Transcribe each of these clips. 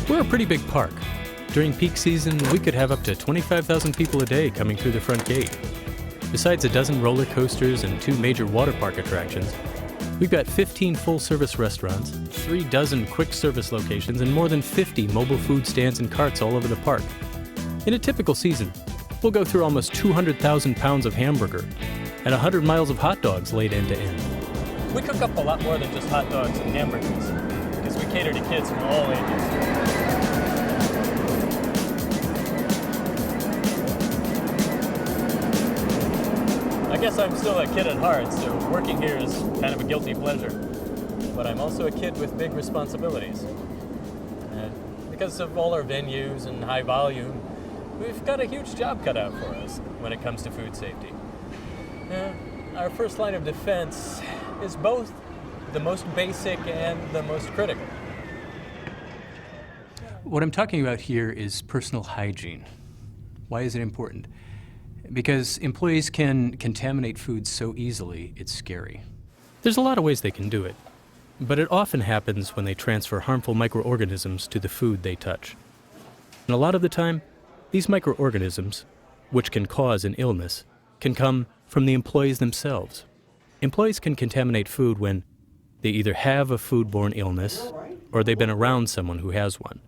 We're a pretty big park. During peak season, we could have up to 25,000 people a day coming through the front gate. Besides a dozen roller coasters and 2 major water park attractions, we've got 15 full-service restaurants, 3 dozen quick-service locations, and more than 50 mobile food stands and carts all over the park. In a typical season, we'll go through almost 200,000 pounds of hamburger and 100 miles of hot dogs laid end to end. We cook up a lot more than just hot dogs and hamburgers, because we cater to kids from all ages. I guess I'm still a kid at heart, so working here is kind of a guilty pleasure. But I'm also a kid with big responsibilities. And because of all our venues and high volume, we've got a huge job cut out for us when it comes to food safety. Our first line of defense is both the most basic and the most critical. What I'm talking about here is personal hygiene. Why is it important? Because employees can contaminate food so easily, it's scary. There's a lot of ways they can do it, but it often happens when they transfer harmful microorganisms to the food they touch. And a lot of the time, these microorganisms, which can cause an illness, can come from the employees themselves. Employees can contaminate food when they either have a foodborne illness or they've been around someone who has one.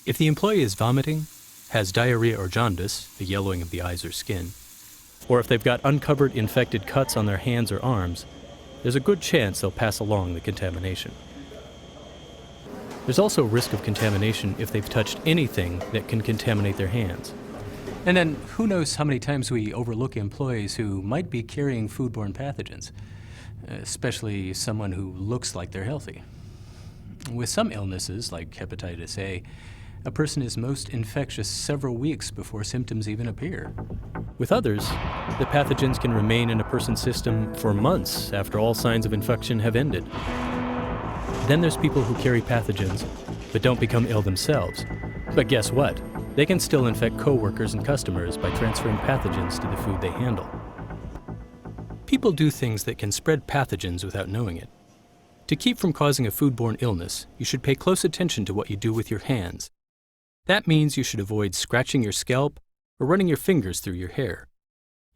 If the employee is vomiting, has diarrhea or jaundice, the yellowing of the eyes or skin, or if they've got uncovered infected cuts on their hands or arms, there's a good chance they'll pass along the contamination. There's also a risk of contamination if they've touched anything that can contaminate their hands. And then who knows how many times we overlook employees who might be carrying foodborne pathogens, especially someone who looks like they're healthy. With some illnesses, like hepatitis A, a person is most infectious several weeks before symptoms even appear. With others, the pathogens can remain in a person's system for months after all signs of infection have ended. Then there's people who carry pathogens but don't become ill themselves. But guess what? They can still infect coworkers and customers by transferring pathogens to the food they handle. People do things that can spread pathogens without knowing it. To keep from causing a foodborne illness, you should pay close attention to what you do with your hands. That means you should avoid scratching your scalp or running your fingers through your hair.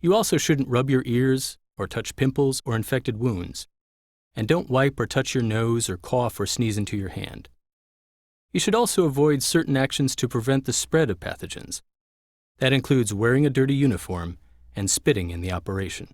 You also shouldn't rub your ears or touch pimples or infected wounds. And don't wipe or touch your nose or cough or sneeze into your hand. You should also avoid certain actions to prevent the spread of pathogens. That includes wearing a dirty uniform and spitting in the operation.